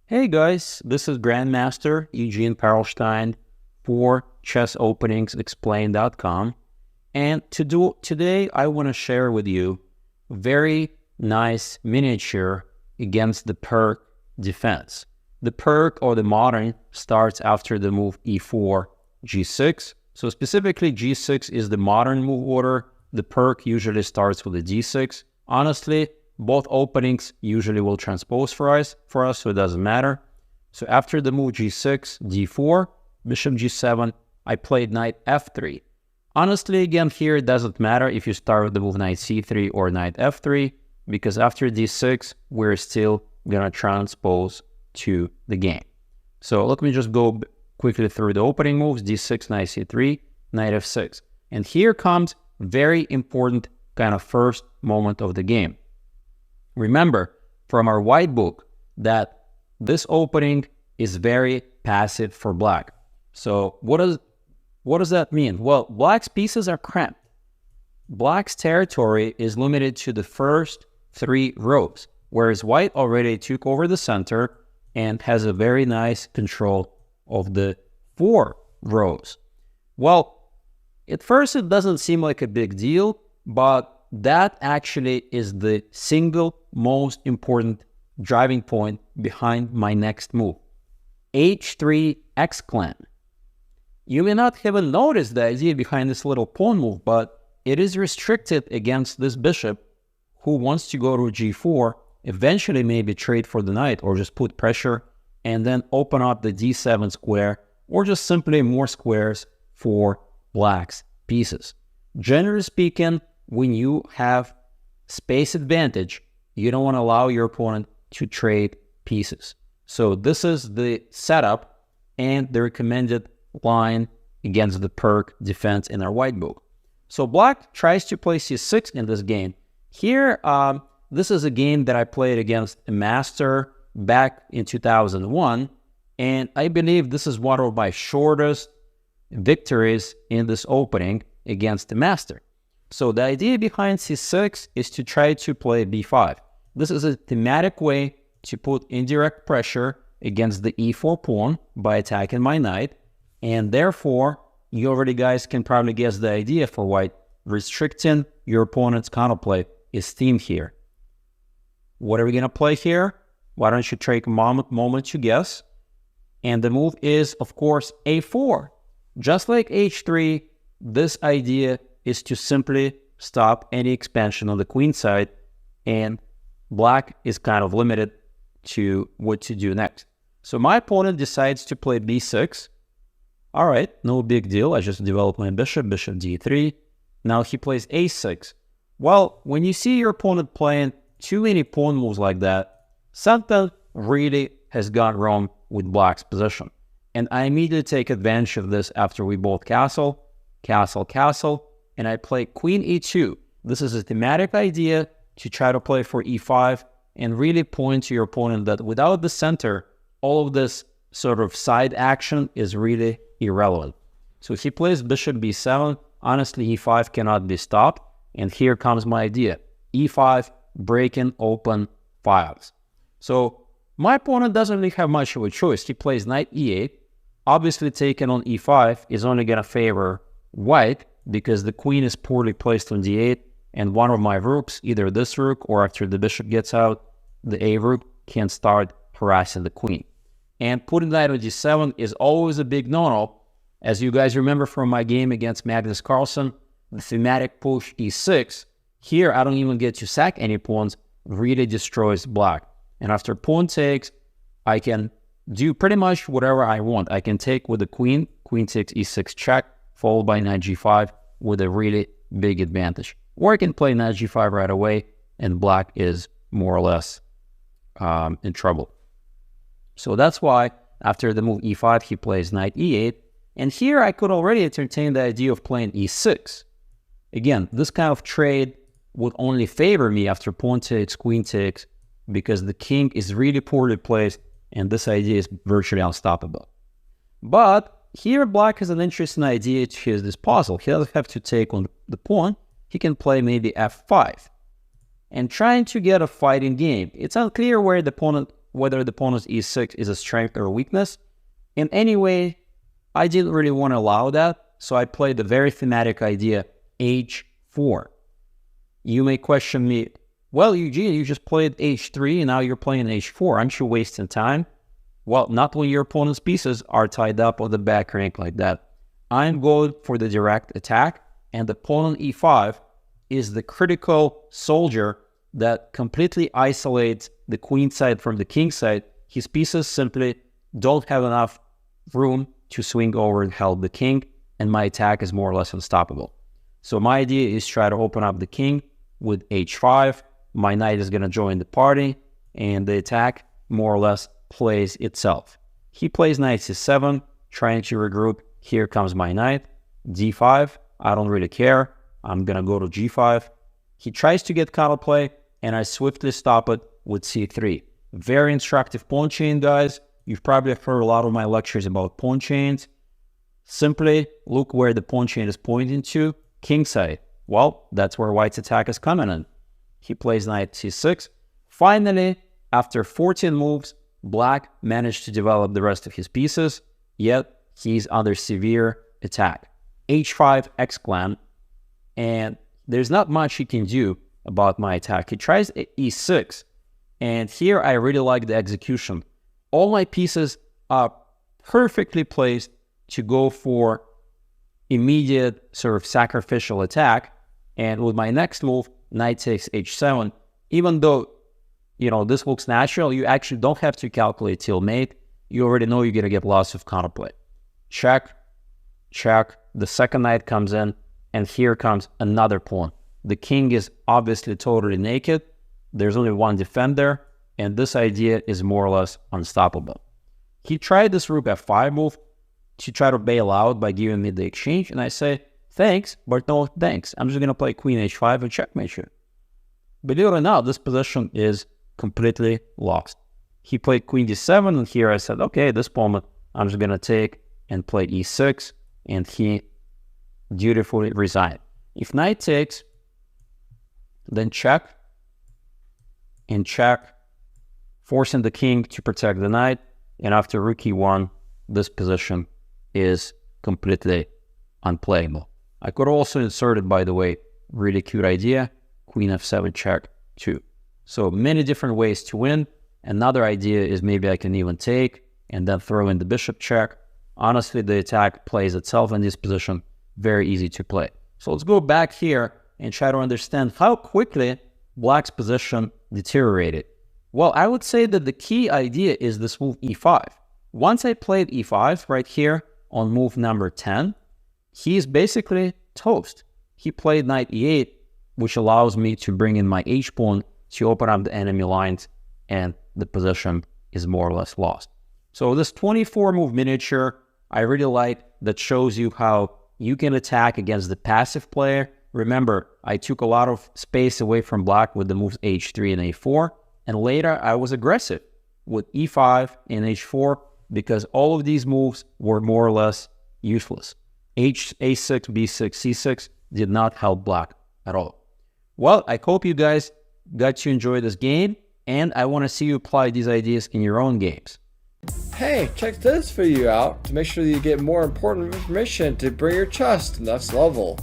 Hey guys, this is Grandmaster Eugene Perelshteyn for chessopeningsexplained.com, and today I want to share with you a very nice miniature against the Pirc Defense. The Pirc, or the modern, starts after the move e4, g6. So specifically g6 is the modern move order. The Pirc usually starts with a d6. Honestly, both openings usually will transpose for us, so it doesn't matter. So after the move g6, d4, bishop g7, I played knight f3. Honestly, again, here it doesn't matter if you start with the move knight c3 or knight f3, because after d6, we're still going to transpose to the game. So let me just go quickly through the opening moves: d6, knight c3, knight f6. And here comes very important kind of first moment of the game. Remember from our white book that this opening is very passive for black. So what does that mean? Well, black's pieces are cramped. Black's territory is limited to the first 3 rows, whereas white already took over the center and has a very nice control of the 4 rows. Well, at first it doesn't seem like a big deal, but that actually is the single most important driving point behind my next move. h3 exclam. You may not have noticed the idea behind this little pawn move, but it is restricted against this bishop who wants to go to g4, eventually maybe trade for the knight or just put pressure and then open up the d7 square, or just simply more squares for black's pieces. Generally speaking, when you have space advantage, you don't want to allow your opponent to trade pieces. So this is the setup and the recommended line against the Pirc defense in our white book. So black tries to play c6 in this game. Here, this is a game that I played against a master back in 2001, and I believe this is one of my shortest victories in this opening against the master. So the idea behind c6 is to try to play b5. This is a thematic way to put indirect pressure against the e4 pawn by attacking my knight, and therefore you already guys can probably guess the idea for white. Restricting your opponent's counterplay is themed here. What are we going to play here? Why don't you take a moment to guess? And the move is, of course, a4. Just like h3, this idea is to simply stop any expansion on the queen side, and black is kind of limited to what to do next. So my opponent decides to play b6. All right, no big deal. I just developed my bishop d3. Now he plays a6. Well, when you see your opponent playing too many pawn moves like that, something really has gone wrong with black's position. And I immediately take advantage of this after we both castle, and I play queen e2. This is a thematic idea to try to play for e5 and really point to your opponent that without the center, all of this sort of side action is really irrelevant. So he plays bishop b7. Honestly, e5 cannot be stopped. And here comes my idea. e5, breaking open files. So my opponent doesn't really have much of a choice. He plays knight e8. Obviously, taking on e5 is only going to favor white, because the queen is poorly placed on d8, and one of my rooks, either this rook or after the bishop gets out, the a rook can start harassing the queen. And putting knight on d7 is always a big no-no. As you guys remember from my game against Magnus Carlsen, the thematic push e6, here I don't even get to sack any pawns, really destroys black. And after pawn takes, I can do pretty much whatever I want. I can take with the queen takes e6 check, followed by knight g5 with a really big advantage. Or I can play knight g5 right away, and black is more or less in trouble. So that's why after the move e5, he plays knight e8. And here I could already entertain the idea of playing e6. Again, this kind of trade would only favor me after pawn takes, queen takes, because the king is really poorly placed, and this idea is virtually unstoppable. But here black has an interesting idea to his disposal. He doesn't have to take on the pawn. He can play maybe f5. And trying to get a fighting game. It's unclear where the opponent whether the opponent's e6 is a strength or a weakness. And anyway, I didn't really want to allow that, so I played the very thematic idea, h4. You may question me, well, Eugene, you just played h3 and now you're playing h4. Aren't you wasting time? Well, not when your opponent's pieces are tied up on the back rank like that. I'm going for the direct attack, and the opponent e5 is the critical soldier that completely isolates the queen side from the king side. His pieces simply don't have enough room to swing over and help the king, and my attack is more or less unstoppable. So my idea is try to open up the king with h5. My knight is going to join the party, and the attack more or less plays itself. He plays knight c7, trying to regroup. Here comes my knight, d5. I don't really care. I'm going to go to g5. He tries to get counterplay, and I swiftly stop it with c3. Very instructive pawn chain, guys. You've probably heard a lot of my lectures about pawn chains. Simply look where the pawn chain is pointing to, kingside. Well, that's where white's attack is coming in. He plays knight c6. Finally, after 14 moves, black managed to develop the rest of his pieces, yet he's under severe attack. h5 exclam, and there's not much he can do about my attack. He tries e6, and here I really like the execution. All my pieces are perfectly placed to go for immediate sort of sacrificial attack, and with my next move, knight takes h7, even though, you know, this looks natural, you actually don't have to calculate till mate. You already know you're going to get lots of counterplay. Check, check, the second knight comes in, and here comes another pawn. The king is obviously totally naked. There's only one defender, and this idea is more or less unstoppable. He tried this rook f5 move to try to bail out by giving me the exchange, and I say, thanks, but no thanks. I'm just going to play queen h5 and checkmate you. Believe it or not, this position is completely lost. He played queen d7, and here I said, okay, this pawn I'm just going to take and play e6, and he dutifully resigned. If knight takes, then check, and check, forcing the king to protect the knight, and after rook e1, this position is completely unplayable. I could also insert it, by the way, really cute idea, queen f7 check 2. So many different ways to win. Another idea is maybe I can even take and then throw in the bishop check. Honestly, the attack plays itself in this position. Very easy to play. So let's go back here and try to understand how quickly black's position deteriorated. Well, I would say that the key idea is this move e5. Once I played e5 right here on move number 10, he's basically toast. He played knight e8, which allows me to bring in my h-pawn to open up the enemy lines, and the position is more or less lost. So this 24-move miniature, I really like, that shows you how you can attack against the passive player. Remember, I took a lot of space away from black with the moves h3 and a4, and later I was aggressive with e5 and h4 because all of these moves were more or less useless. a6, b6, c6 did not help black at all. Well, I hope you guys got to enjoy this game, and I want to see you apply these ideas in your own games. Hey, check this video out to make sure that you get more important information to bring your chess to the next level.